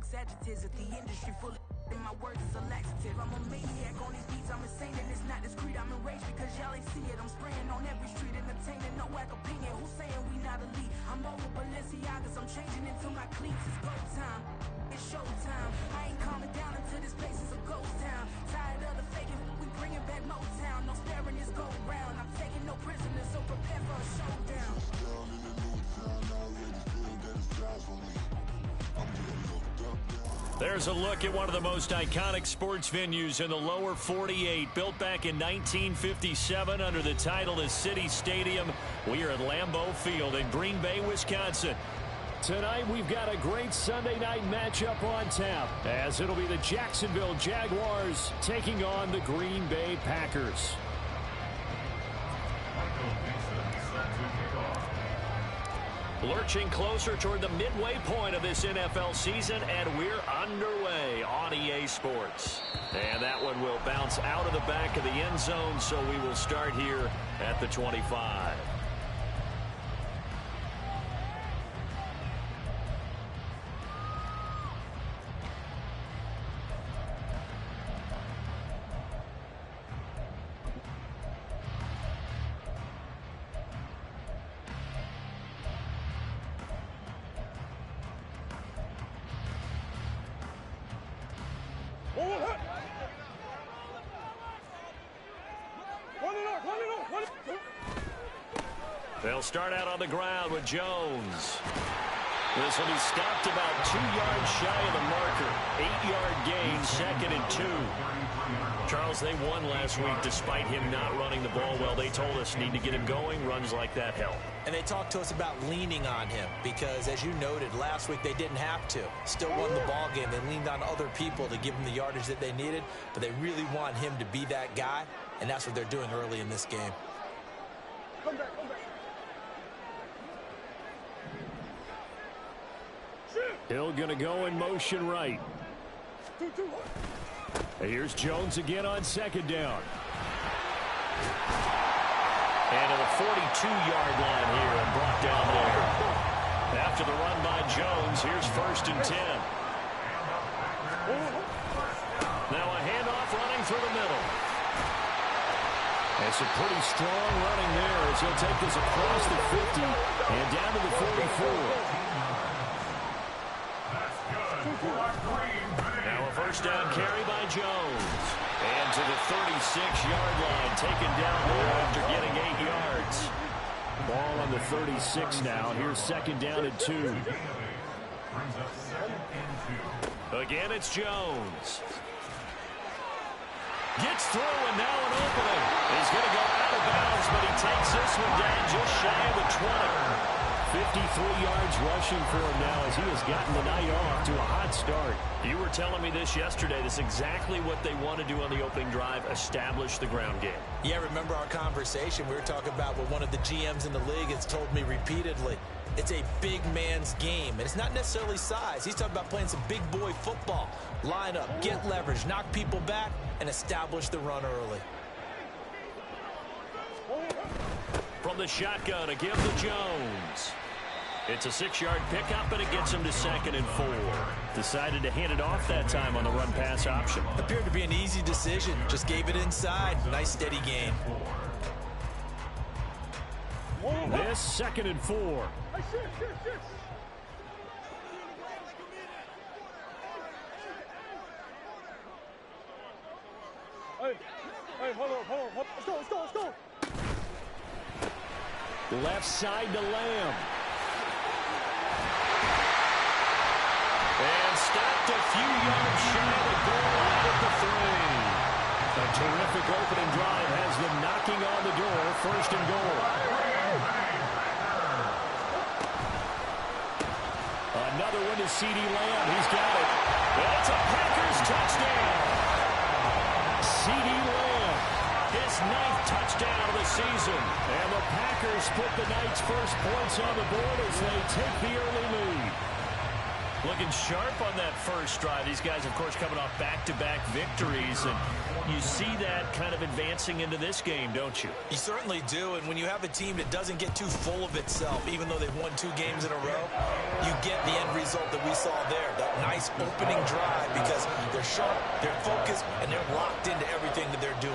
mix adjectives at the industry full of and my words is a laxative. I'm a maniac on these beats, I'm insane and it's not discreet. I'm enraged because y'all ain't see it. I'm spraying on every street, entertaining, no whack opinion. Who's saying we not elite? I'm over Balenciagas, I'm changing into my cleats. It's go time, it's showtime. I ain't calming down until this place is a ghost town. Tired of the faking, we bringing back Motown. No staring, this go round. I'm taking no prisoners, so prepare for a showdown. Down in the new town, already feel that it's time for me. I'm getting looked up. There's a look at one of the most iconic sports venues in the lower 48, built back in 1957 under the title of City Stadium. We are at Lambeau Field in Green Bay, Wisconsin. Tonight we've got a great Sunday night matchup on tap, as it'll be the Jacksonville Jaguars taking on the Green Bay Packers. Lurching closer toward the midway point of this NFL season, and we're underway on EA Sports. And that one will bounce out of the back of the end zone, so we will start here at the 25. They'll start out on the ground with Jones. This will be stopped about 2 yards shy of the marker. 8-yard gain, 2nd and 2. Charles, they won last week despite him not running the ball well. They told us need to get him going. Runs like that help. And they talked to us about leaning on him because, as you noted, last week they didn't have to. Still won the ball game. They leaned on other people to give them the yardage that they needed, but they really want him to be that guy, and that's what they're doing early in this game. Come back, come back. Hill going to go in motion right. Here's Jones again on 2nd down. And to the 42-yard line here and brought down there. After the run by Jones, here's 1st and 10. Now a handoff running through the middle. And some pretty strong running there as he'll take this across the 50 and down to the 44. Now a 1st down carry by Jones. And to the 36-yard line, taken down there after getting 8 yards. Ball on the 36 now. Here's 2nd down and 2. Again, it's Jones. Gets through, and now an opening. He's going to go out of bounds, but he takes this one down just shy of the 20. 53 yards rushing for him now as he has gotten the night off to a hot start. You were telling me this yesterday. This is exactly what they want to do on the opening drive, establish the ground game. Yeah, remember our conversation? We were talking about what one of the GMs in the league has told me repeatedly. It's a big man's game, and it's not necessarily size. He's talking about playing some big boy football. Line up, get leverage, knock people back, and establish the run early. From the shotgun, a give to Jones. It's a 6-yard pickup, and it gets him to 2nd and 4. Decided to hand it off that time on the run-pass option. Appeared to be an easy decision. Just gave it inside. Nice, steady gain. This 2nd and 4. Hey, hold on. Let's go. Left side to Lamb. And stopped a few yards shy of the goal line at the 3. A terrific opening drive has them knocking on the door. 1st and goal. Another one to C.D. Lamb. He's got it. It's a Packers touchdown. C.D. Lamb, his 9th touchdown of the season. And the Packers put the night's first points on the board as they take the early lead. Looking sharp on that first drive. These guys, of course, coming off back-to-back victories. And you see that kind of advancing into this game, don't you? You certainly do. And when you have a team that doesn't get too full of itself, even though they've won 2 games in a row, you get the end result that we saw there. That nice this opening drive because they're sharp, they're focused, and they're locked into everything that they're doing.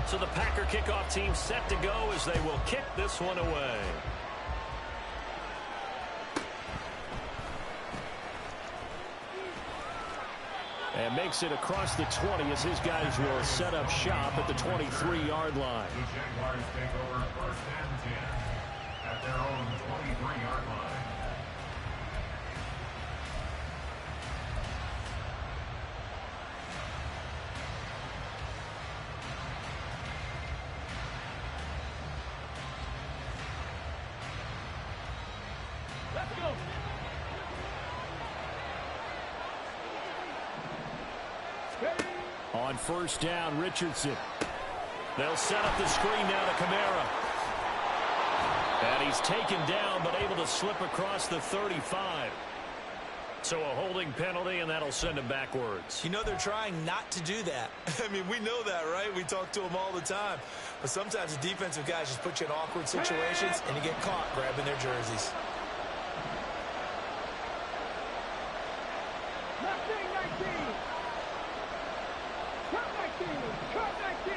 So the Packer kickoff team set to go as they will kick this one away. And makes it across the 20 as his guys will set up shop at the 23-yard line. The Jaguars take over 1st and 10 at their own 23-yard line. Let's go. On 1st down, Richardson. They'll set up the screen now to Kamara. And he's taken down, but able to slip across the 35. So a holding penalty, and that'll send him backwards. You know they're trying not to do that. I mean, we know that, right? We talk to them all the time. But sometimes the defensive guys just put you in awkward situations, and you get caught grabbing their jerseys. 19. Cut 19.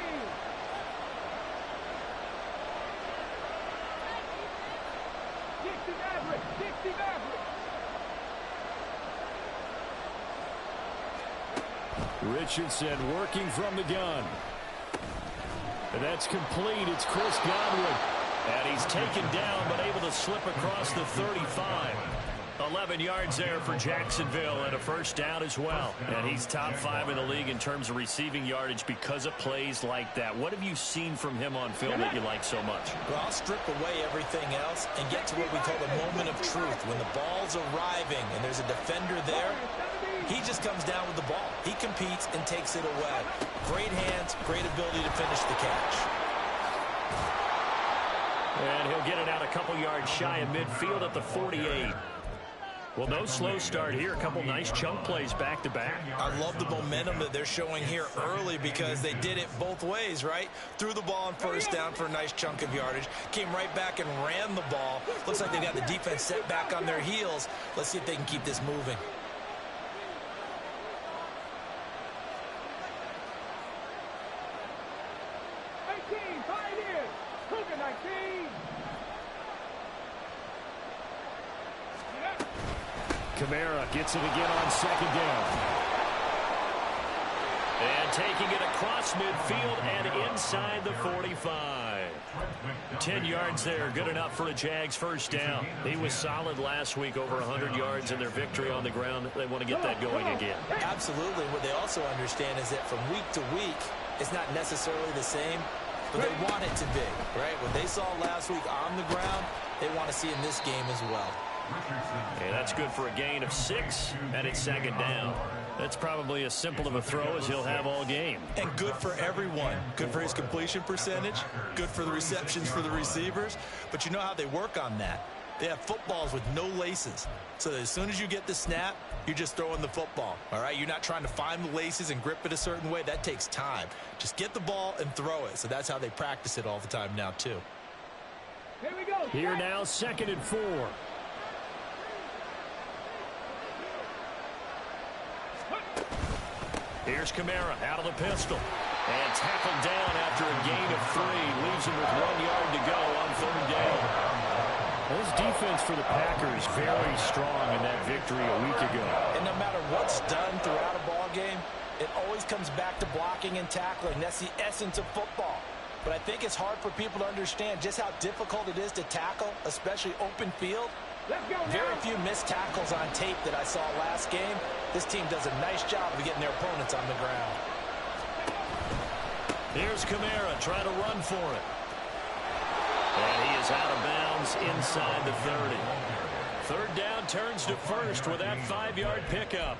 Dixie Maverick. Richardson working from the gun. And that's complete. It's Chris Godwin. And he's taken down, but able to slip across the 35. 11 yards there for Jacksonville and a 1st down as well. And he's top 5 in the league in terms of receiving yardage because of plays like that. What have you seen from him on film that you like so much? Well, I'll strip away everything else and get to what we call the moment of truth. When the ball's arriving and there's a defender there, he just comes down with the ball. He competes and takes it away. Great hands, great ability to finish the catch. And he'll get it out a couple yards shy of midfield at the 48. Well, no slow start here. A couple nice chunk plays back-to-back. I love the momentum that they're showing here early because they did it both ways, right? Threw the ball on 1st down for a nice chunk of yardage. Came right back and ran the ball. Looks like they got the defense set back on their heels. Let's see if they can keep this moving. Kamara gets it again on 2nd down. And taking it across midfield and inside the 45. 10 yards there, good enough for a Jags 1st down. He was solid last week, over 100 yards in their victory on the ground. They want to get that going again. Absolutely. What they also understand is that from week to week, it's not necessarily the same, but they want it to be, right? What they saw last week on the ground, they want to see in this game as well. And that's good for a gain of 6, and it's 2nd down. That's probably as simple of a throw as he'll have all game. And good for everyone. Good for his completion percentage. Good for the receptions for the receivers. But you know how they work on that. They have footballs with no laces. So that as soon as you get the snap, you're just throwing the football. All right? You're not trying to find the laces and grip it a certain way. That takes time. Just get the ball and throw it. So that's how they practice it all the time now, too. Here we go. Here now, 2nd and 4. Here's Kamara out of the pistol. And tackled down after a gain of 3. Leaves him with 1 yard to go on 3rd down. This defense for the Packers very strong in that victory a week ago. And no matter what's done throughout a ball game, it always comes back to blocking and tackling. That's the essence of football. But I think it's hard for people to understand just how difficult it is to tackle, especially open field. Very few missed tackles on tape that I saw last game. This team does a nice job of getting their opponents on the ground. Here's Kamara trying to run for it. And he is out of bounds inside the 30. 3rd down turns to 1st with that 5-yard pickup.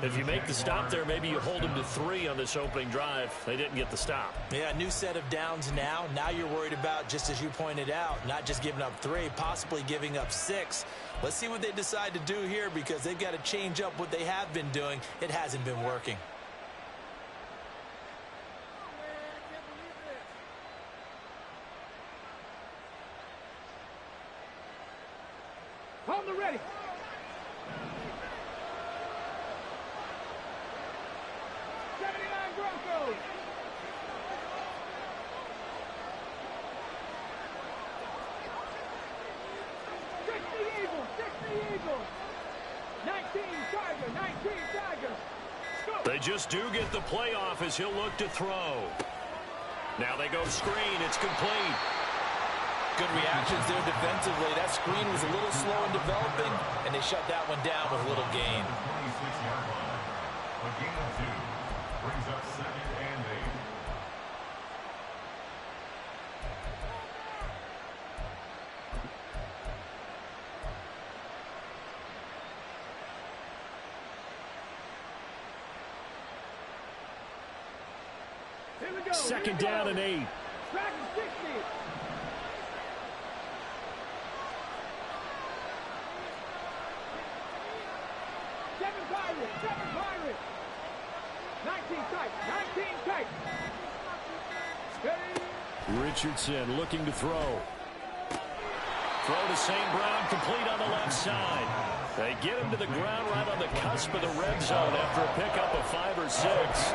If you make the stop there, maybe you hold them to 3 on this opening drive. They didn't get the stop. Yeah, new set of downs now. Now you're worried about, just as you pointed out, not just giving up 3, possibly giving up 6. Let's see what they decide to do here because they've got to change up what they have been doing. It hasn't been working. On the ready. Broncos. 60 Eagles, 60 Eagles. 19 Tigers, 19 Tigers. They just do get the playoff as he'll look to throw. Now they go screen. It's complete. Good reactions there defensively. That screen was a little slow in developing, and they shut that one down with a little gain. 26-yard line. A gain of 2. Brings up 2nd and 8. Here we go. 2nd down and 8. Dragon 60. Seven Pirates. 19 tight. 19 tight. Steady. Richardson looking to throw. Throw to St. Brown, complete on the left side. They get him to the ground right on the cusp of the red zone after a pickup of 5 or 6.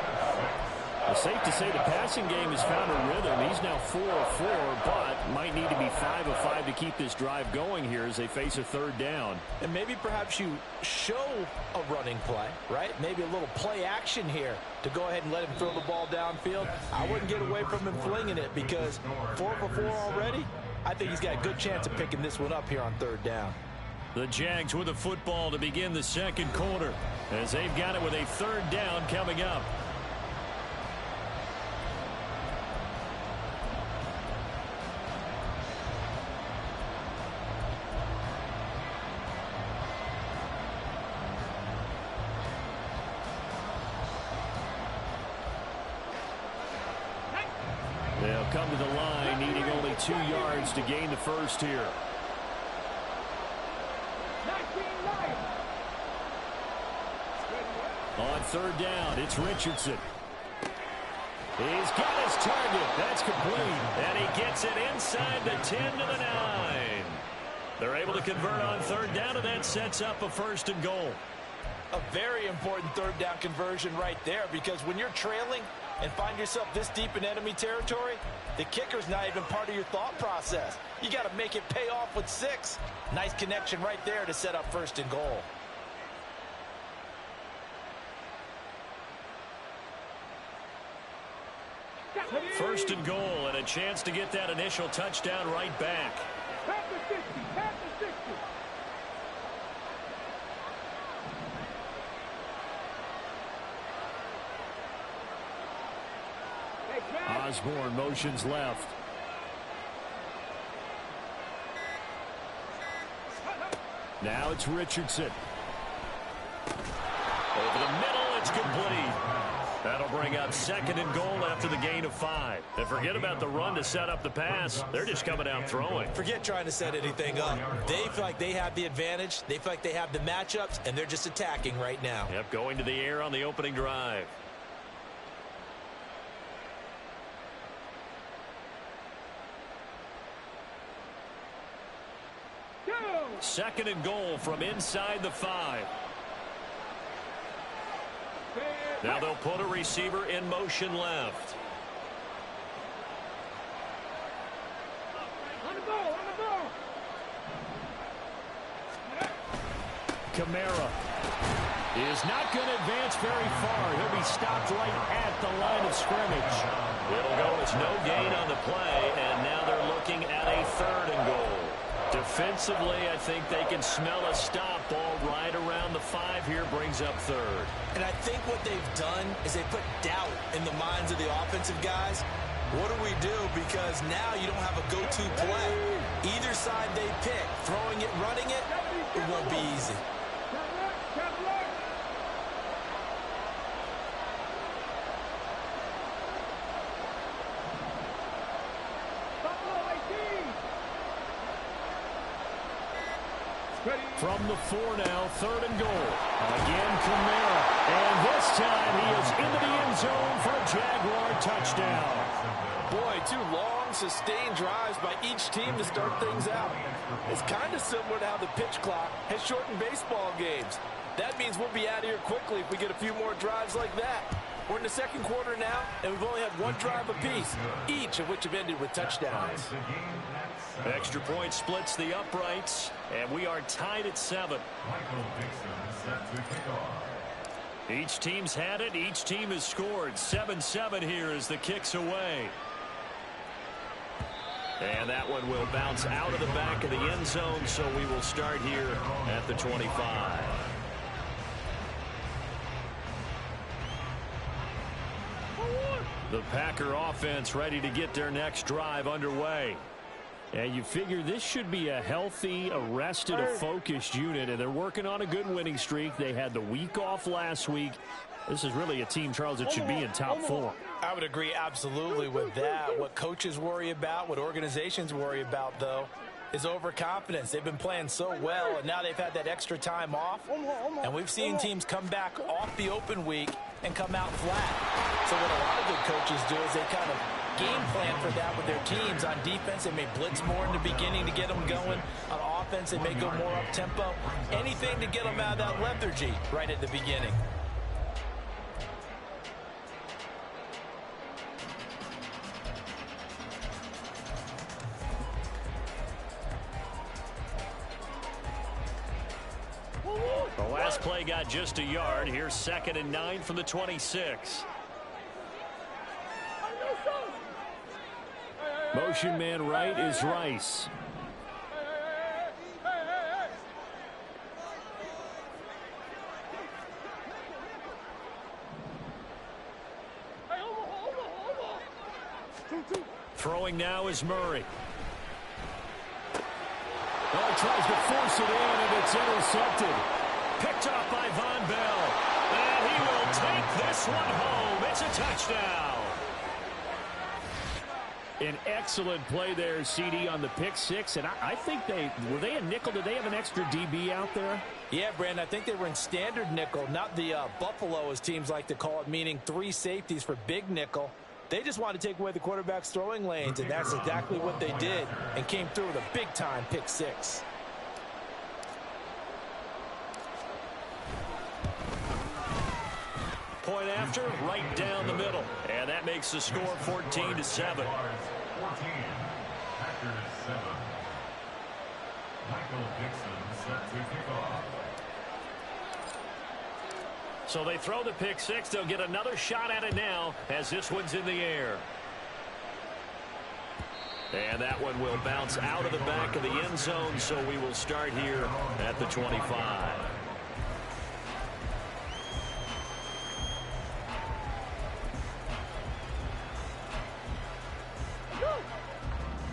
It's safe to say the passing game has found a rhythm. He's now 4 of 4, but might need to be 5 of 5 to keep this drive going here as they face a 3rd down. And maybe perhaps you show a running play, right? Maybe a little play action here to go ahead and let him throw the ball downfield. I wouldn't get away from him flinging it because 4 for 4 already. I think he's got a good chance of picking this one up here on 3rd down. The Jags with a football to begin the 2nd quarter as they've got it with a 3rd down coming up. They'll come to the line, needing only 2 yards to gain the first here. 19-9. On 3rd down, it's Richardson. He's got his target. That's complete. And he gets it inside the 10 to the 9. They're able to convert on 3rd down, and that sets up a 1st and goal. A very important 3rd down conversion right there, because when you're trailing and find yourself this deep in enemy territory, the kicker's not even part of your thought process. You got to make it pay off with 6. Nice connection right there to set up 1st and goal. First and goal, and a chance to get that initial touchdown right back. Panther 60. Panther 60. Osborne motions left. Now it's Richardson. Over the middle, it's complete. That'll bring up 2nd and goal after the gain of 5. And forget about the run to set up the pass. They're just coming out throwing. Forget trying to set anything up. They feel like they have the advantage. They feel like they have the matchups, and they're just attacking right now. Yep, going to the air on the opening drive. Second and goal from inside the 5. Now they'll put a receiver in motion left. On the ball, on the ball. Kamara is not going to advance very far. He'll be stopped right at the line of scrimmage. It'll go as no gain on the play, and now they're looking at a 3rd and goal. Defensively, I think they can smell a stop. Ball right around the 5 here, brings up 3rd. And I think what they've done is they put doubt in the minds of the offensive guys. What do we do? Because now you don't have a go-to play. Either side they pick, throwing it, running it, it won't be easy. From the 4 now, 3rd and goal. Again, Kamara. And this time he is into the end zone for a Jaguar touchdown. Boy, 2 long, sustained drives by each team to start things out. It's kind of similar to how the pitch clock has shortened baseball games. That means we'll be out of here quickly if we get a few more drives like that. We're in the second quarter now, and we've only had 1 drive apiece, each of which have ended with touchdowns. Extra point splits the uprights, and we are tied at 7. Each team's had it. Each team has scored. 7-7 here as the kick's away. And that one will bounce out of the back of the end zone, so we will start here at the 25. The Packer offense ready to get their next drive underway. And you figure this should be a healthy, arrested, a focused unit, and they're working on a good winning streak. They had the week off last week. This is really a team, Charles, that should be in top 4. I would agree absolutely with that. What coaches worry about, what organizations worry about, though, is overconfidence. They've been playing so well, and now they've had that extra time off. And we've seen teams come back off the open week and come out flat. So what a lot of good coaches do is they kind of game plan for that with their teams. On defense, they may blitz more in the beginning to get them going. On offense, they may go more up-tempo. Anything to get them out of that lethargy right at the beginning. The last play got just a yard. Here's 2nd and 9 from the 26. Motion man right is Rice. Throwing now is Murray. Oh, he tries to force it in, and it's intercepted. Picked off by Von Bell. And he will take this one home. It's a touchdown. An excellent play there, CD, on the pick 6. And I think were they a nickel? Did they have an extra DB out there? Yeah, Brandon, I think they were in standard nickel, not the Buffalo, as teams like to call it, meaning 3 safeties for big nickel. They just wanted to take away the quarterback's throwing lanes, and that's exactly what they did, and came through with a big-time pick 6. Point after, right down the middle. And that makes the score 14-7. 14. Packers 7. Michael Dixon set to kick off. So they throw the pick 6. They'll get another shot at it now as this one's in the air. And that one will bounce out of the back of the end zone, so we will start here at the 25.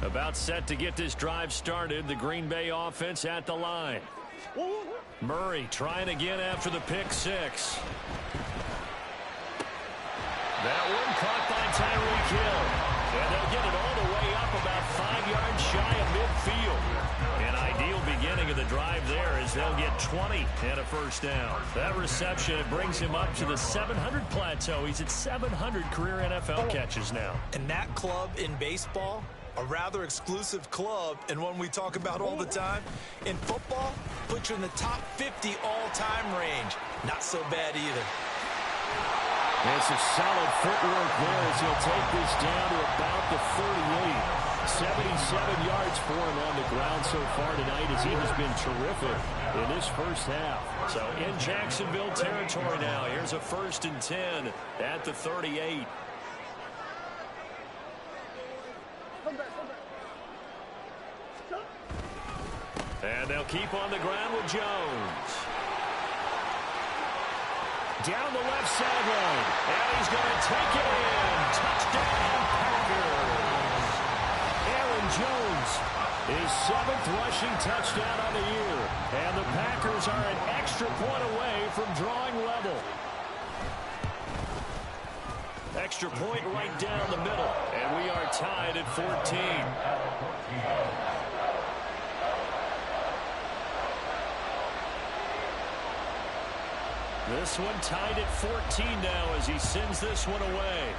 About set to get this drive started. The Green Bay offense at the line. Murray trying again after the pick 6. That one caught by Tyreek Hill. And they'll get it all the way up about 5 yards shy of midfield. An ideal beginning of the drive there as they'll get 20 and a first down. That reception, it brings him up to the 700 plateau. He's at 700 career NFL catches now. And that club in baseball, a rather exclusive club, and one we talk about all the time. In football, put you in the top 50 all-time range. Not so bad either. It's a solid footwork there as he'll take this down to about the 38. 77 yards for him on the ground so far tonight as he has been terrific in this first half. So in Jacksonville territory now. Here's a 1st and 10 at the 38. And they'll keep on the ground with Jones. Down the left sideline. And he's going to take it in. Touchdown, Packers. Aaron Jones, his 7th rushing touchdown on the year. And the Packers are an extra point away from drawing level. Extra point right down the middle. And we are tied at 14. This one tied at 14 now as he sends this one away.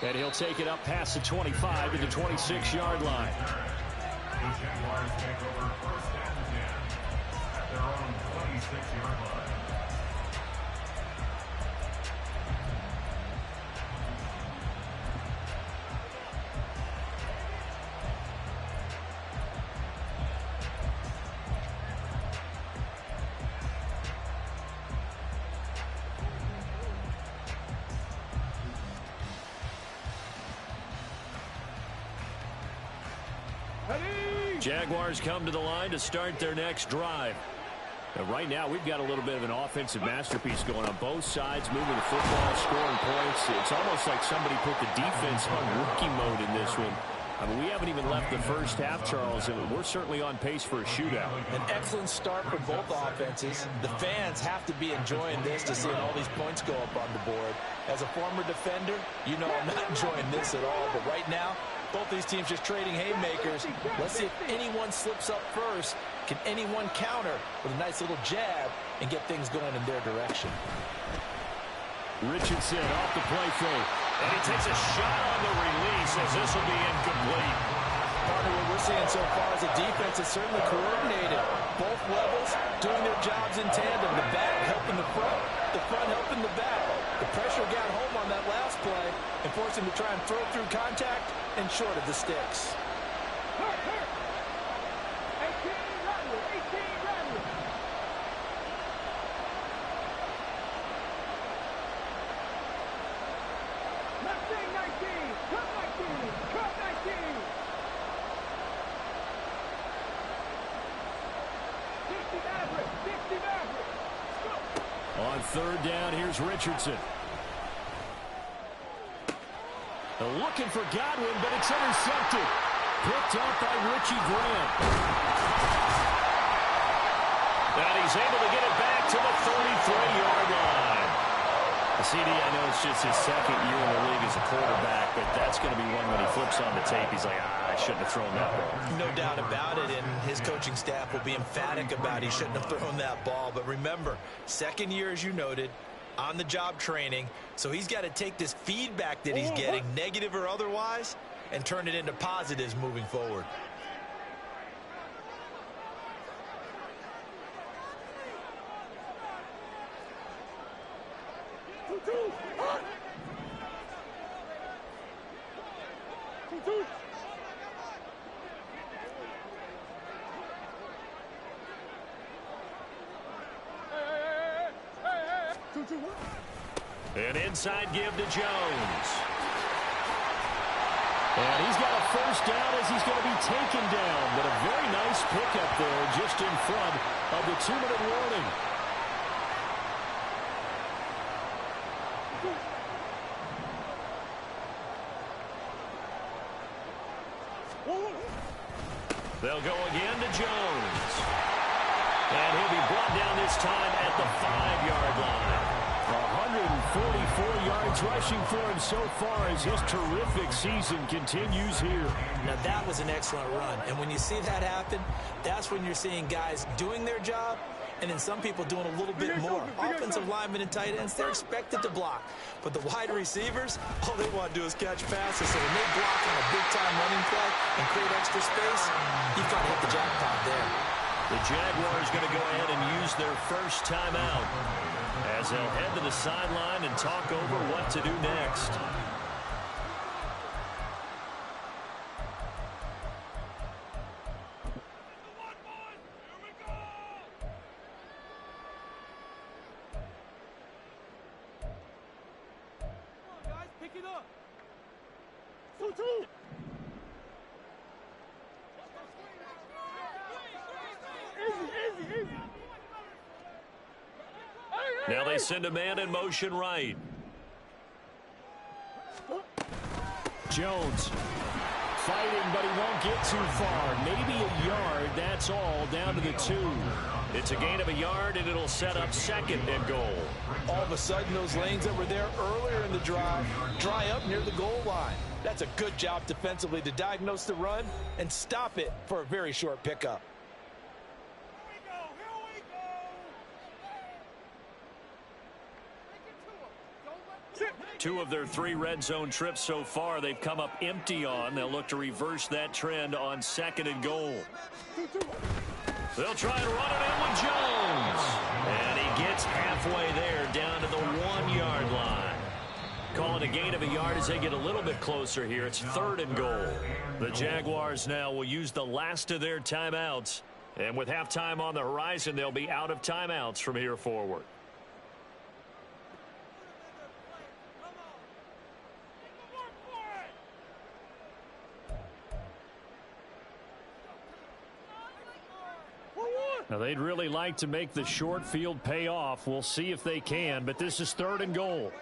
And he'll take it up past the 25 to the 26-yard line. The Jaguars take over first and 10 at their own 26-yard line. Jaguars come to the line to start their next drive. And right now, we've got a little bit of an offensive masterpiece going on both sides, moving the football, scoring points. It's almost like somebody put the defense on rookie mode in this one. I mean, we haven't even left the first half, Charles, and we're certainly on pace for a shootout. An excellent start for both offenses. The fans have to be enjoying this to see all these points go up on the board. As a former defender, you know I'm not enjoying this at all. But right now, both these teams just trading haymakers. Let's see if anyone slips up first. Can anyone counter with a nice little jab and get things going in their direction? Richardson off the play fake. And he takes a shot on the release as this will be incomplete. Partner, what we're seeing so far is a defense is certainly coordinated. Both levels doing their jobs in tandem. The back helping the front helping the back. The pressure got home on that last play and forced him to try and throw through contact and short of the sticks. On third down, here's Richardson. They're looking for Godwin, but it's intercepted. Picked up by Richie Grant. And he's able to get it back to the 33-yard line. CD, I know it's just his second year in the league as a quarterback, but that's going to be one when he flips on the tape. He's like, I shouldn't have thrown that ball. No doubt about it, and his coaching staff will be emphatic about he shouldn't have thrown that ball. But remember, second year, as you noted, on-the-job training, so he's got to take this feedback that he's getting, negative or otherwise, and turn it into positives moving forward. An inside give to Jones. And he's got a first down as he's going to be taken down. But a very nice pickup there just in front of the 2-minute warning. They'll go again to Jones. And he'll be brought down this time at the 5-yard line. 144 yards rushing for him so far as his terrific season continues here. Now that was an excellent run. And when you see that happen, that's when you're seeing guys doing their job and then some people doing a little bit more. Offensive linemen and tight ends, they're expected to block. But the wide receivers, all they want to do is catch passes. So when they block on a big-time running play and create extra space, you've got to hit the jackpot there. The Jaguars going to go ahead and use their first timeout as they'll head to the sideline and talk over what to do next. Now they send a man in motion right. Jones fighting, but he won't get too far. Maybe a yard, that's all, down to the 2. It's a gain of a yard, and it'll set up second and goal. All of a sudden, those lanes that were there earlier in the drive dry up near the goal line. That's a good job defensively to diagnose the run and stop it for a very short pickup. 2 of their 3 red zone trips so far, they've come up empty on. They'll look to reverse that trend on 2nd and goal. They'll try and run it in with Jones. And he gets halfway there down to the 1-yard line. Calling a gain of a yard as they get a little bit closer here. It's 3rd and goal. The Jaguars now will use the last of their timeouts. And with halftime on the horizon, they'll be out of timeouts from here forward. Now, they'd really like to make the short field pay off. We'll see if they can, but this is 3rd and goal.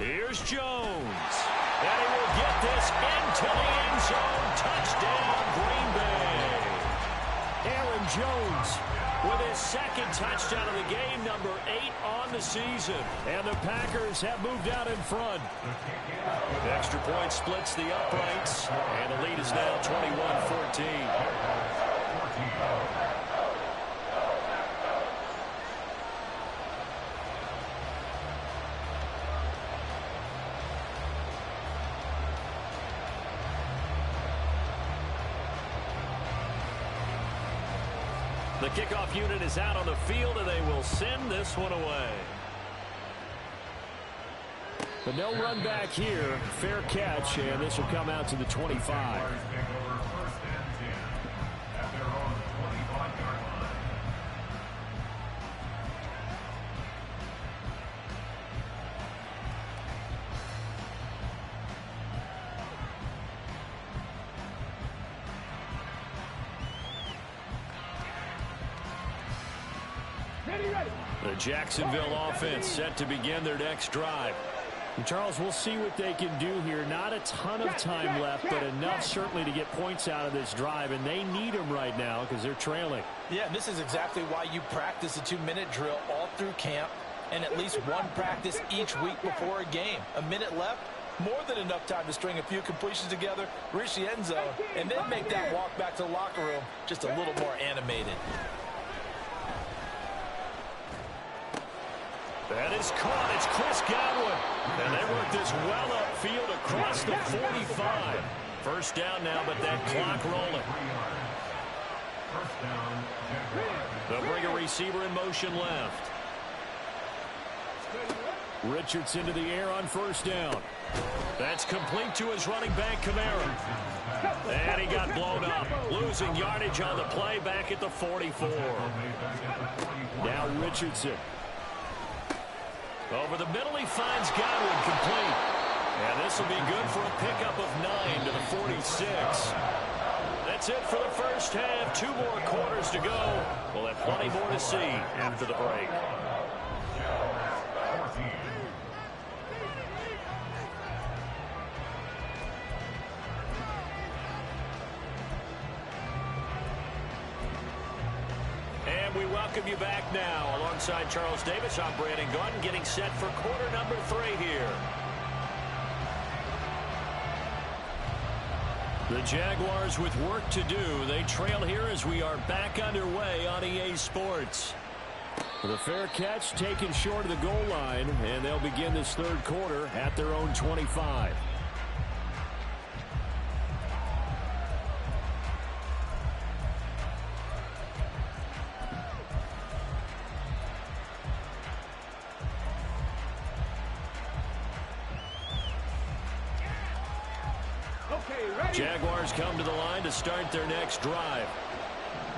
Here's Jones. And he will get this into the end zone. Touchdown, Green Bay. Aaron Jones with his 2nd touchdown of the game, number 8 on the season. And the Packers have moved out in front. The extra point splits the uprights, and the lead is now 21-14. The kickoff unit is out on the field, and they will send this one away. But no run back here. Fair catch, and this will come out to the 25. The Jacksonville offense set to begin their next drive. And Charles, we'll see what they can do here. Not a ton of time left, but enough certainly to get points out of this drive, and they need them right now because they're trailing. Yeah, and this is exactly why you practice a 2-minute drill all through camp and at least one practice each week before a game. A minute left, more than enough time to string a few completions together, reach the end zone, and then make that walk back to the locker room just a little more animated. That is caught. It's Chris Godwin. And they work this well upfield across the 45. First down now, but that clock rolling. They'll bring a receiver in motion left. Richardson to the air on first down. That's complete to his running back, Kamara. And he got blown up. Losing yardage on the play back at the 44. Now Richardson. Over the middle, he finds Godwin complete. And this will be good for a pickup of 9 to the 46. That's it for the first half. 2 more quarters to go. We'll have plenty more to see after the break. We welcome you back now. Alongside Charles Davis, I'm Brandon Gaudin, getting set for quarter number 3 here. The Jaguars with work to do. They trail here as we are back underway on EA Sports. With a fair catch taken short of the goal line, and they'll begin this 3rd quarter at their own 25. Jaguars come to the line to start their next drive.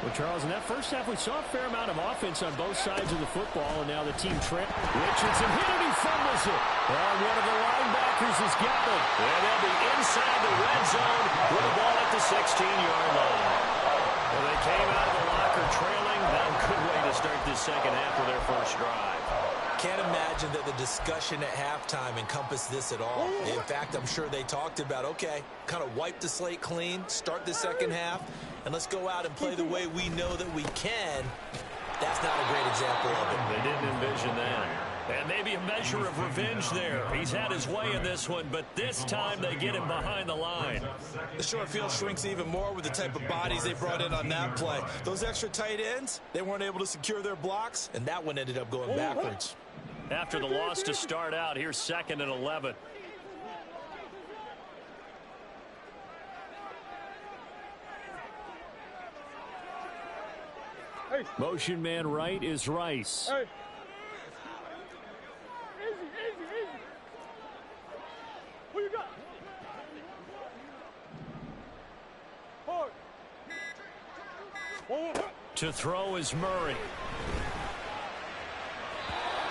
Well, Charles, in that first half, we saw a fair amount of offense on both sides of the football, and now the team trails. Richardson hit it, he fumbles it. And one of the linebackers has got it. And they'll be inside the red zone with the ball at the 16-yard line. Well, they came out of the locker trailing. Now a good way to start this second half of their first drive. Can't imagine that the discussion at halftime encompassed this at all. In fact, I'm sure they talked about, okay, kind of wipe the slate clean, start the second half, and let's go out and play the way we know that we can. That's not a great example of it. They didn't envision that. And maybe a measure of revenge there. He's had his way in this one, but this time they get him behind the line. The short field shrinks even more with the type of bodies they brought in on that play. Those extra tight ends, they weren't able to secure their blocks, and that one ended up going backwards. after the loss to start out. Here's 2nd and 11. Hey. Motion man right is Rice. Hey. Easy. Who you got? Hard. To throw is Murray.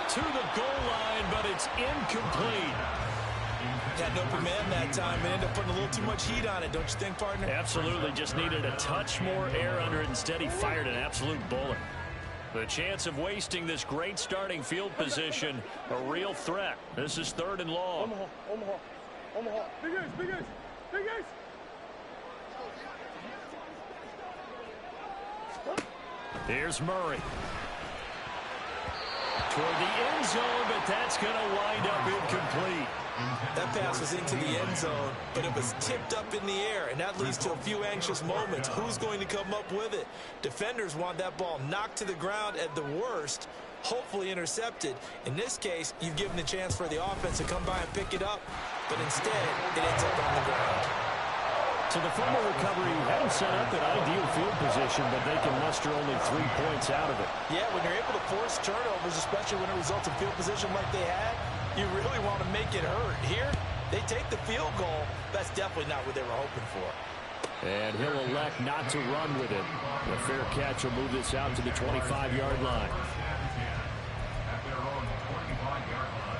To the goal line, but it's incomplete. Had an open man that time and ended up putting a little too much heat on it, don't you think, partner? Absolutely, just needed a touch more air under it. Instead, he fired an absolute bullet. The chance of wasting this great starting field position, a real threat. This is 3rd and long. Omaha. Big ace. Here's Murray. Toward the end zone, but that's going to wind up incomplete. That pass was into the end zone, but it was tipped up in the air, and that leads to a few anxious moments. Who's going to come up with it? Defenders want that ball knocked to the ground at the worst, hopefully intercepted. In this case, you've given a chance for the offense to come by and pick it up, but instead, it ends up on the ground. So the fumble recovery hadn't set up an ideal field position, but they can muster only 3 points out of it. Yeah, when you're able to force turnovers, especially when it results in field position like they had, you really want to make it hurt. Here, they take the field goal. That's definitely not what they were hoping for. And he'll elect not to run with it. The fair catch will move this out to the 25-yard line. At their own 25-yard line.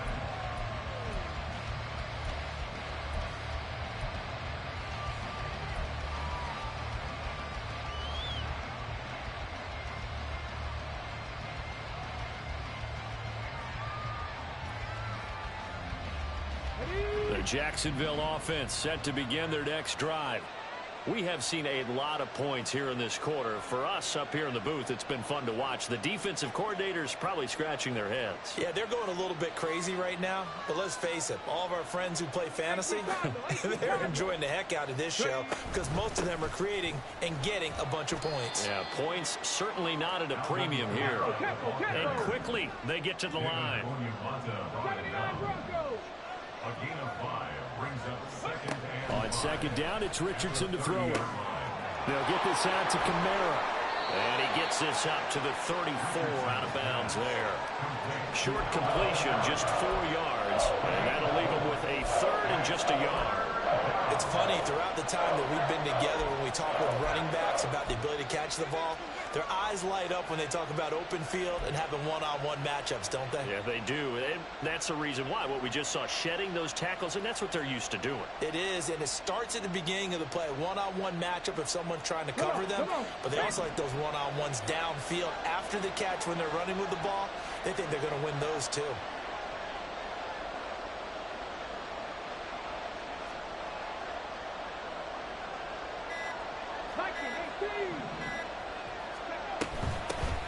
The Jacksonville offense set to begin their next drive. We have seen a lot of points here in this quarter. For us up here in the booth, it's been fun to watch. The defensive coordinators probably scratching their heads. Yeah, they're going a little bit crazy right now, but let's face it, all of our friends who play fantasy, they're enjoying the heck out of this show because most of them are creating and getting a bunch of points. Yeah, points certainly not at a premium here. And quickly, they get to the line. A gain of 5 brings up 2nd and On 2nd down, it's Richardson to throw it. They'll get this out to Kamara. And he gets this up to the 34 out of bounds there. Short completion, just 4 yards. And that'll leave him with a 3rd and just a yard. It's funny, throughout the time that we've been together, when we talk with running backs about the ability to catch the ball, their eyes light up when they talk about open field and having one-on-one matchups, don't they? Yeah, they do. And that's the reason why. What we just saw, shedding those tackles, and that's what they're used to doing. It is, and it starts at the beginning of the play. One-on-one matchup if someone's trying to cover them, but they also like those one-on-ones downfield after the catch when they're running with the ball. They think they're going to win those too.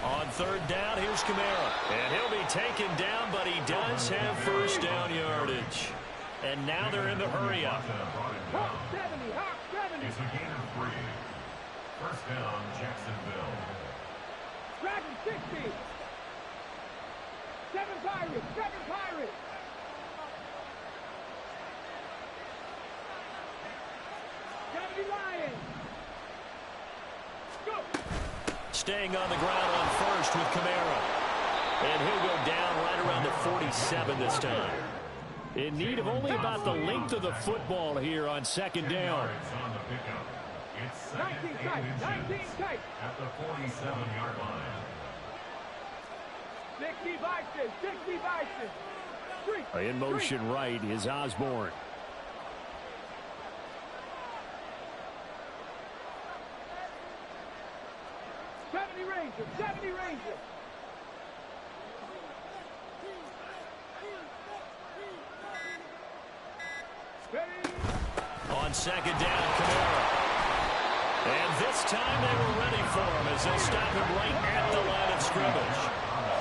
On 3rd down, here's Kamara. And he'll be taken down, but he does have 1st down yardage. And now they're in the hurry up. It's a gain of 3. 1st down, Jacksonville. Dragon 60. 7 Pirates. Lions. Go. Staying on the ground on 1st with Kamara. And he'll go down right around the 47 this time. In need of only about the length of the football here on 2nd down. On the pickup. It's 2nd and inches at the 47-yard line. 60 Bison. In motion right is Osborne. Ranger. On 2nd down, Kamara. And this time they were ready for him as they stop him right at the line of scrimmage.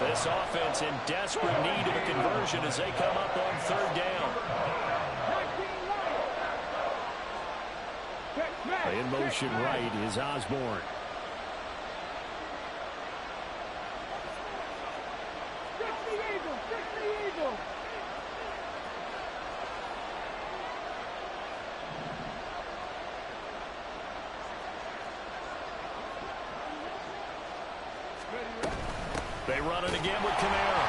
This offense in desperate need of a conversion as they come up on 3rd down. In motion right is Osborne. They run it again with Kamara.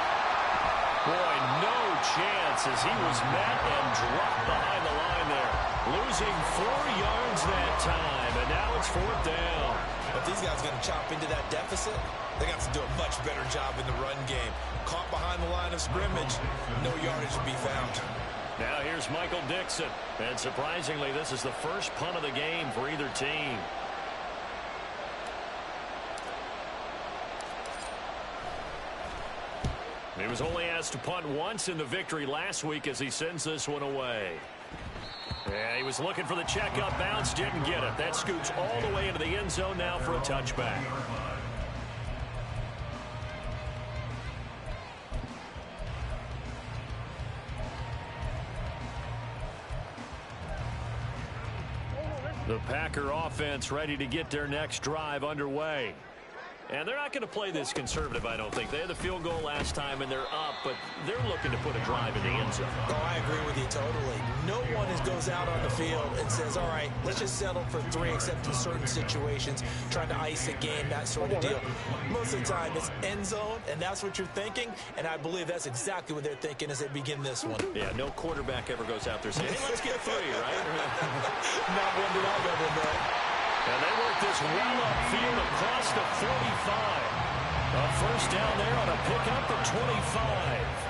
Boy, no chance as he was met and dropped behind the line there. Losing 4 yards that time, and now it's 4th down. If these guys are going to chop into that deficit, they got to do a much better job in the run game. Caught behind the line of scrimmage, no yardage to be found. Now here's Michael Dixon. And surprisingly, this is the first punt of the game for either team. He was only asked to punt once in the victory last week as he sends this one away. Yeah, he was looking for the check-up bounce, didn't get it. That scoots all the way into the end zone now for a touchback. The Packer offense ready to get their next drive underway. And they're not going to play this conservative, I don't think. They had the field goal last time, and they're up, but they're looking to put a drive in the end zone. Oh, I agree with you totally. No one goes out on the field and says, all right, let's just settle for 3, except in certain situations, trying to ice a game, that sort of deal. Most of the time, it's end zone, and that's what you're thinking, and I believe that's exactly what they're thinking as they begin this one. Yeah, no quarterback ever goes out there saying, hey, let's get 3, right? Not one that I've ever met. And they work this well upfield across the 45. A first down there on a pickup at 25.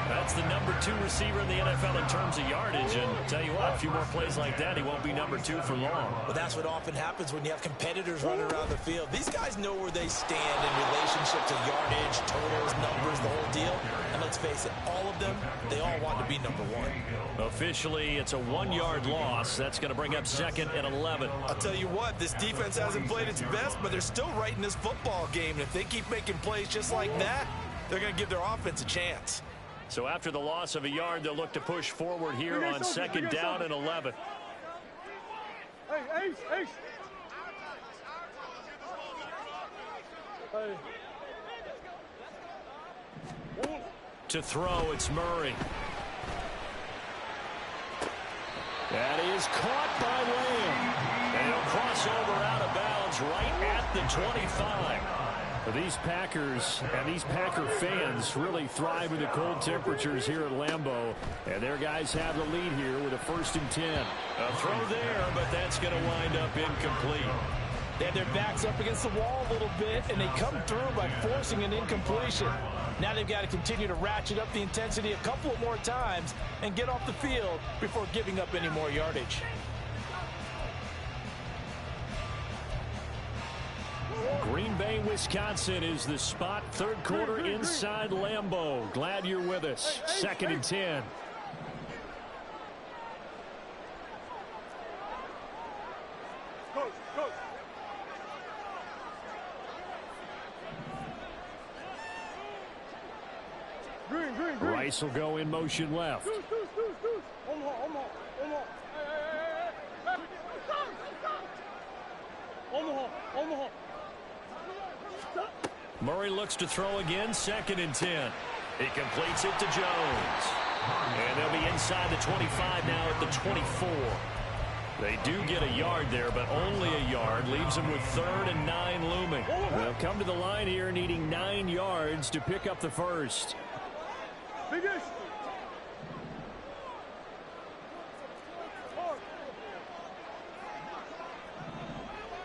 That's the number 2 receiver in the NFL in terms of yardage. And tell you what, a few more plays like that, he won't be number 2 for long. Well, that's what often happens when you have competitors running around the field. These guys know where they stand in relationship to yardage, totals, numbers, the whole deal. And let's face it, all of them, they all want to be number 1. Officially, it's a 1-yard loss. That's going to bring up 2nd and 11. I'll tell you what, this defense hasn't played its best, but they're still right in this football game. And if they keep making plays just like that, they're going to give their offense a chance. So after the loss of a yard, they'll look to push forward here on 2nd down and 11. Hey, Ace, Ace. Hey. To throw, it's Murray. That is caught by Lamb. And he'll cross over out of bounds right at the 25. These Packers and these Packer fans really thrive in the cold temperatures here at Lambeau. And their guys have the lead here with a 1st and 10. A throw there, but that's going to wind up incomplete. They have their backs up against the wall a little bit, and they come through by forcing an incompletion. Now they've got to continue to ratchet up the intensity a couple of more times and get off the field before giving up any more yardage. Green Bay, Wisconsin is the spot. 3rd quarter inside Lambeau. Glad you're with us. 2nd and 10. Coach. Green. Rice will go in motion left. Omaha. Murray looks to throw again. 2nd and 10. He completes it to Jones. And they'll be inside the 25 now at the 24. They do get a yard there, but only a yard. Leaves them with 3rd and 9 looming. They'll come to the line here needing 9 yards to pick up the first. Biggest.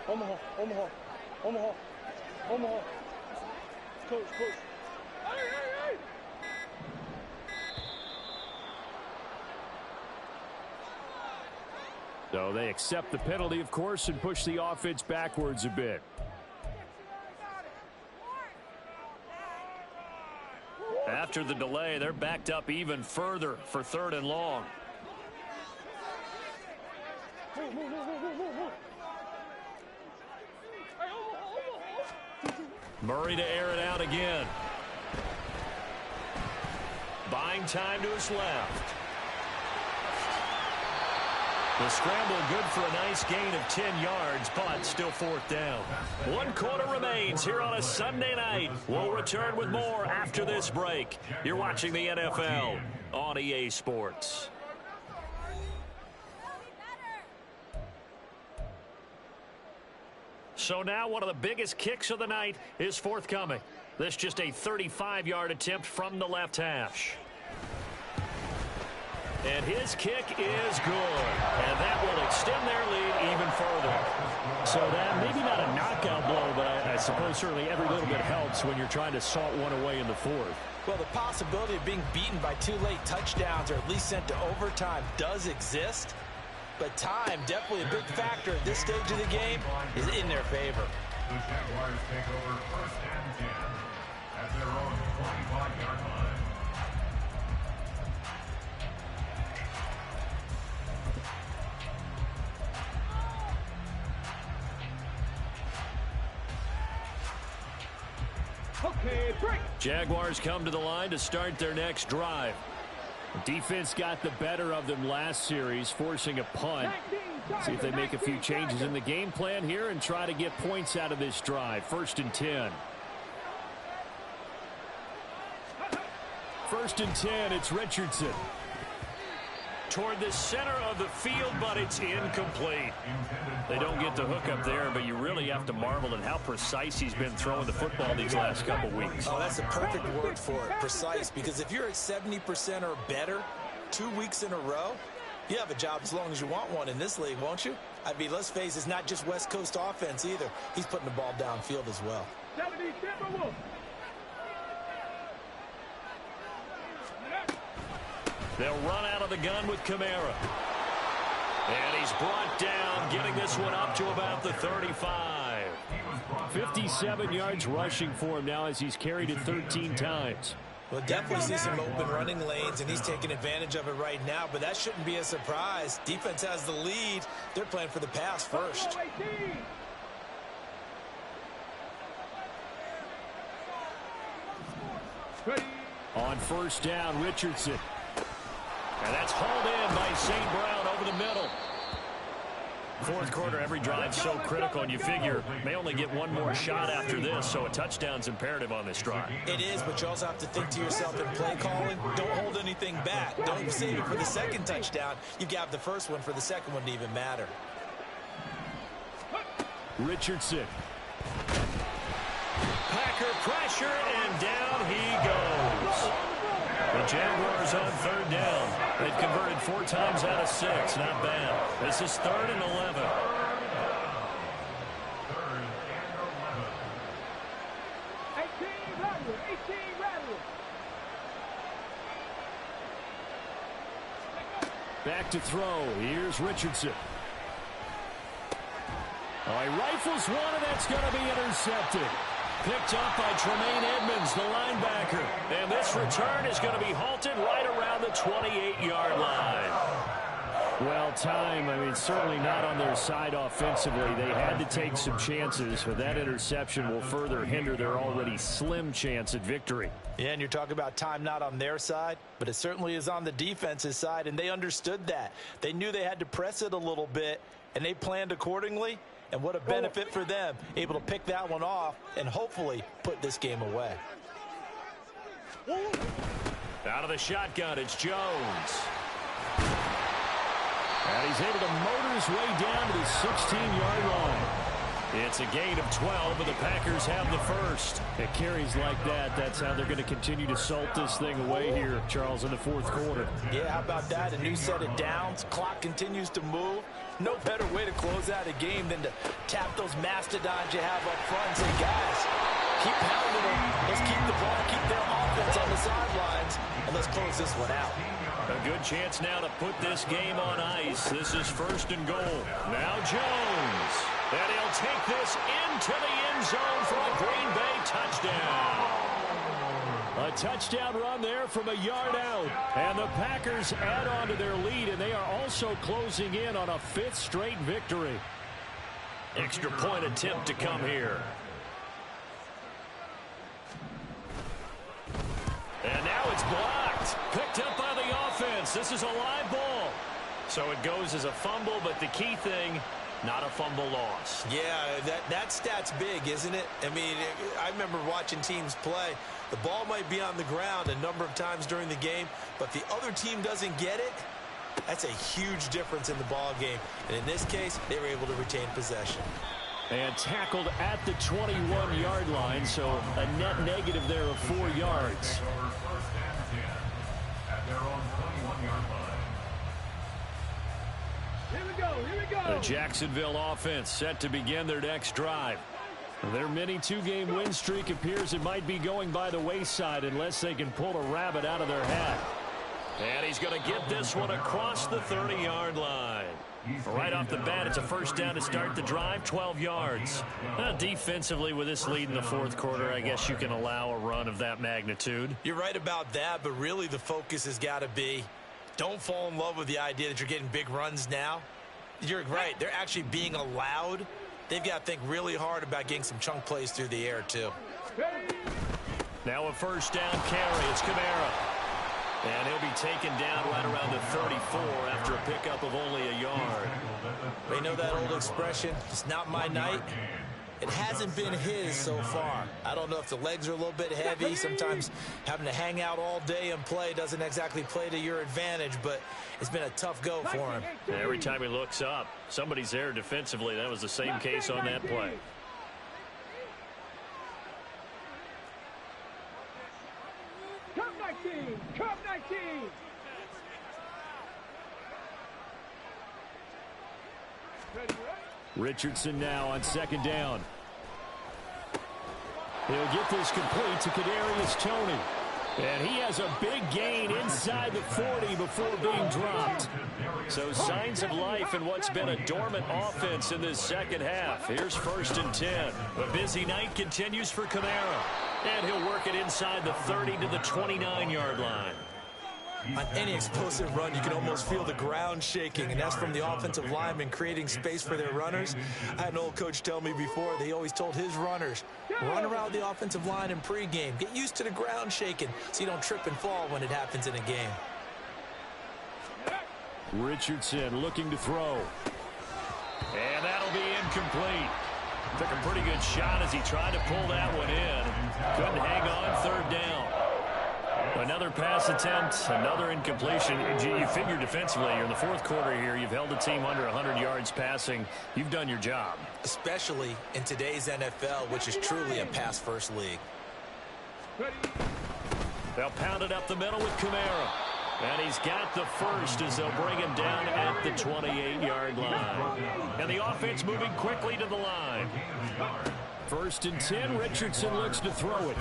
Omaha. Coach. Hey. So they accept the penalty, of course, and push the offense backwards a bit. After the delay, they're backed up even further for 3rd and long. Murray to air it out again. Buying time to his left. The scramble good for a nice gain of 10 yards, but still 4th down. 1 quarter remains here on a Sunday night. We'll return with more after this break. You're watching the NFL on EA Sports. So now one of the biggest kicks of the night is forthcoming. This just a 35-yard attempt from the left hash. And his kick is good. And that will extend their lead even further. So that maybe not a knockout blow, but I suppose certainly every little bit helps when you're trying to salt one away in the fourth. Well, the possibility of being beaten by 2 late touchdowns or at least sent to overtime does exist. But time, definitely a big factor at this stage of the game, is in their favor. The Jaguars take over first and 10 at their own 25-yard line. Okay, break. Jaguars come to the line to start their next drive. The defense got the better of them last series, forcing a punt. See if they make a few changes in the game plan here and try to get points out of this drive. 1st and 10. 1st and 10, it's Richardson. Toward the center of the field, but it's incomplete. They don't get the hook up there, but you really have to marvel at how precise he's been throwing the football these last couple weeks. Oh, that's a perfect word for it, precise, because if you're at 70% or better 2 weeks in a row, you have a job as long as you want one in this league, won't you? I mean, let's face it, it's not just West Coast offense either. He's putting the ball downfield as well. 70 Timberwolves. They'll run out of the gun with Kamara. And he's brought down, getting this one up to about the 35. 57 yards rushing for him now as he's carried it 13 times. We'll definitely see some open running lanes, and he's taking advantage of it right now, but that shouldn't be a surprise. Defense has the lead. They're playing for the pass first. On 1st down, Richardson. And that's hauled in by St. Brown over the middle. 4th quarter, every drive so critical, and you figure may only get one more shot after this, so a touchdown's imperative on this drive. It is, but you also have to think to yourself in play calling, don't hold anything back. Don't save it for the second touchdown. You got the first one for the second one to even matter. Richardson. Packer pressure, and down he goes. The Jaguars on 3rd down. They've converted 4 times out of 6. Not bad. This is 3rd and 11. 18 Rattler. Back to throw. Here's Richardson. Oh, he rifles one, and that's going to be intercepted. Picked up by Tremaine Edmonds, the linebacker. And this return is going to be halted right around the 28-yard line. Well, time, certainly not on their side offensively. They had to take some chances, but that interception will further hinder their already slim chance at victory. Yeah, and you're talking about time not on their side, but it certainly is on the defense's side, and they understood that. They knew they had to press it a little bit, and they planned accordingly. And what a benefit for them, able to pick that one off and hopefully put this game away. Out of the shotgun, it's Jones. And he's able to motor his way down to the 16-yard line. It's a gain of 12, but the Packers have the first. It carries like that. That's how they're going to continue to salt this thing away here, Charles, in the 4th quarter. Yeah, how about that? A new set of downs. Clock continues to move. No better way to close out a game than to tap those mastodons you have up front and say, guys, keep pounding them. Let's keep the ball, keep their offense on the sidelines, and let's close this one out. A good chance now to put this game on ice. This is 1st and goal. Now Jones. And he'll take this into the end zone for a Green Bay touchdown. A touchdown run there from a yard out. And the Packers add on to their lead, and they are also closing in on a 5th straight victory. Extra point attempt to come here. And now it's blocked. Picked up by the offense. This is a live ball. So it goes as a fumble, but the key thing, not a fumble loss. Yeah, that stat's big, isn't it? I remember watching teams play. The ball might be on the ground a number of times during the game, but the other team doesn't get it. That's a huge difference in the ball game. And in this case, they were able to retain possession. And tackled at the 21-yard line, so a net negative there of 4 yards. The Jacksonville offense set to begin their next drive. Their mini 2-game win streak appears it might be going by the wayside unless they can pull a rabbit out of their hat. And he's going to get this one across the 30-yard line. Right off the bat, it's a first down to start the drive, 12 yards. Defensively, with this lead in the fourth quarter, I guess you can allow a run of that magnitude. You're right about that, but really the focus has got to be don't fall in love with the idea that you're getting big runs now. You're right. They're actually being allowed. They've got to think really hard about getting some chunk plays through the air, too. Now a first down carry. It's Kamara. And he'll be taken down right around the 34 after a pickup of only a yard. You know that old expression, it's not my night? It hasn't been his so far. I don't know if the legs are a little bit heavy. Sometimes having to hang out all day and play doesn't exactly play to your advantage, but it's been a tough go for him. Every time he looks up, somebody's there defensively. That was the same case on that play. Come 19! Come 19! Richardson now on second down. He'll get this complete to Kadarius Toney. And he has a big gain inside the 40 before being dropped. So signs of life in what's been a dormant offense in this second half. Here's 1st and 10. A busy night continues for Kamara. And he'll work it inside the 30 to the 29-yard line. On any explosive run, you can almost feel the ground shaking, and that's from the offensive linemen creating space for their runners. I had an old coach tell me before, they always told his runners, run around the offensive line in pregame. Get used to the ground shaking so you don't trip and fall when it happens in a game. Richardson looking to throw. And that'll be incomplete. Took a pretty good shot as he tried to pull that one in. Couldn't hang on, 3rd down. Another pass attempt, another incompletion. You figure defensively, you're in the fourth quarter here. You've held the team under 100 yards passing. You've done your job. Especially in today's NFL, which is truly a pass-first league. They'll pound it up the middle with Kamara. And he's got the first as they'll bring him down at the 28-yard line. And the offense moving quickly to the line. 1st and 10, Richardson looks to throw it.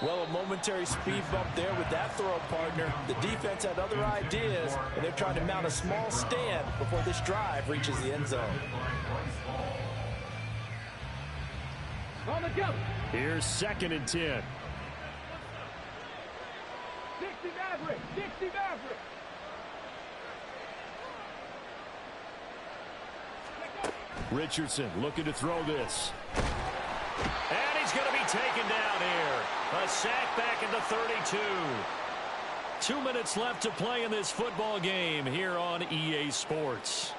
Well, a momentary speed bump there with that throw partner. The defense had other ideas, and they're trying to mount a small stand before this drive reaches the end zone. On the jump. Here's 2nd and 10. 60 Maverick. 60 Maverick. Richardson looking to throw this. And he's going to be taken down here. A sack back into 32. 2 minutes left to play in this football game here on EA Sports.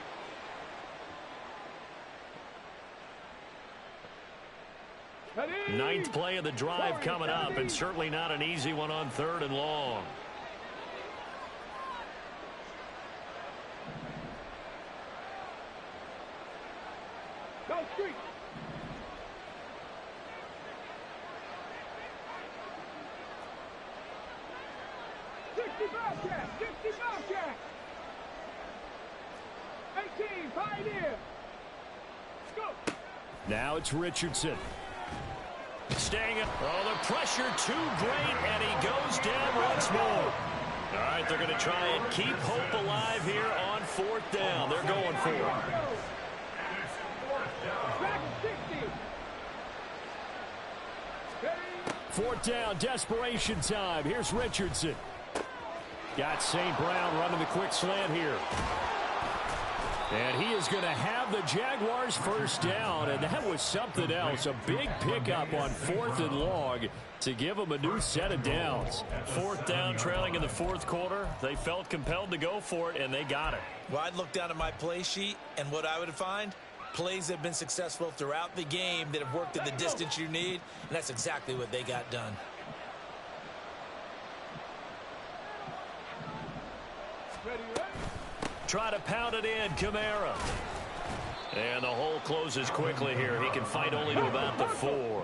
Ninth play of the drive coming up, and certainly not an easy one on 3rd and long. Go street. Bobcat, 60 Bobcat. 18, Pioneer. Go. Now it's Richardson. Staying up. Oh, the pressure too great, and he goes down once more. All right, they're going to try and keep hope alive here on 4th down. They're going for it. Back 60. 4th down, desperation time. Here's Richardson. Got St. Brown running the quick slant here. And he is going to have the Jaguars' first down, and that was something else. A big pickup on 4th and long to give them a new set of downs. 4th down, trailing in the fourth quarter. They felt compelled to go for it, and they got it. Well, I'd look down at my play sheet, and what I would find, plays that have been successful throughout the game that have worked at the distance you need, and that's exactly what they got done. Try to pound it in, Kamara. And the hole closes quickly here. He can fight only to about the 4.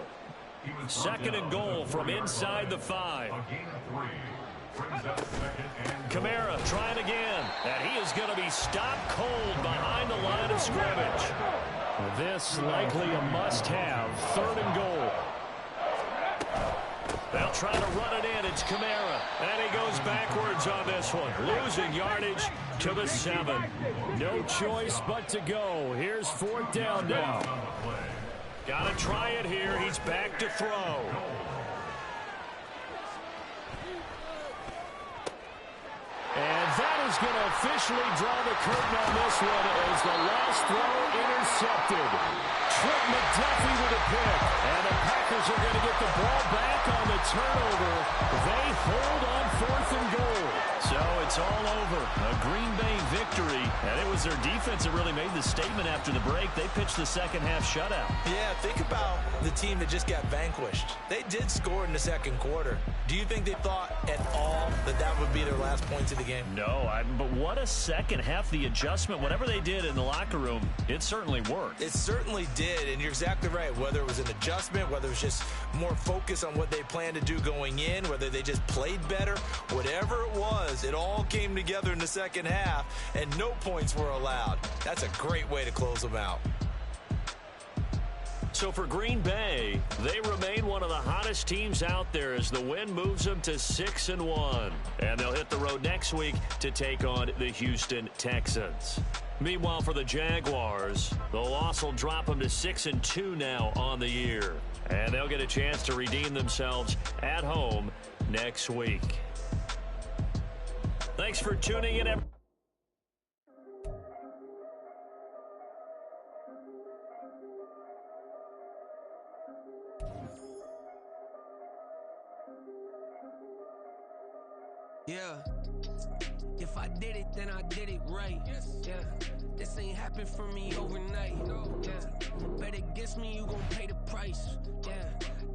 Second and goal from inside the 5. Kamara trying again. And he is going to be stopped cold behind the line of scrimmage. This likely a must-have. Third and goal. They'll try to run it in. It's Kamara. And he goes backwards on this one. Losing yardage to the 7. No choice but to go. Here's 4th down now. Got to try it here. He's back to throw. And that is going to officially draw the curtain on this one as the last throw intercepted. Trent McDuffie with a pick. And the Packers are going to get the ball back on the turnover. They hold on 4th and goal. So it's all over. A Green Bay victory. And it was their defense that really made the statement after the break. They pitched the second half shutout. Yeah, think about the team that just got vanquished. They did score in the second quarter. Do you think they thought at all that that would be their last points of the game? No, but what a second half. The adjustment, whatever they did in the locker room, it certainly worked. It certainly did, and you're exactly right. Whether it was an adjustment, whether it was just more focus on what they planned to do going in, whether they just played better, whatever it was, it all came together in the second half, and no points were allowed. That's a great way to close them out. So for Green Bay, they remain one of the hottest teams out there as the win moves them to 6-1. And they'll hit the road next week to take on the Houston Texans. Meanwhile, for the Jaguars, the loss will drop them to 6-2 now on the year. And they'll get a chance to redeem themselves at home next week. Thanks for tuning in, everyone. Yeah, if I did it, then I did it right. Yeah, this ain't happened for me overnight. Yeah, bet against me, you gon' pay the price. Yeah,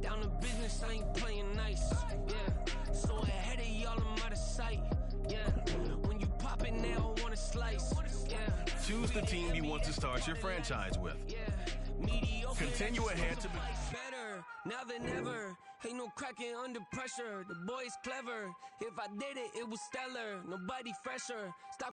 down to business, I ain't playing nice. Yeah, so ahead of y'all, I'm out of sight. Yeah, when you pop it now, I want a slice. Yeah, choose the team you want to start your franchise with. Yeah, mediocre. Continue ahead to be better now than ever. Ain't no cracking under pressure. The boy's clever. If I did it, it was stellar. Nobody fresher. Stop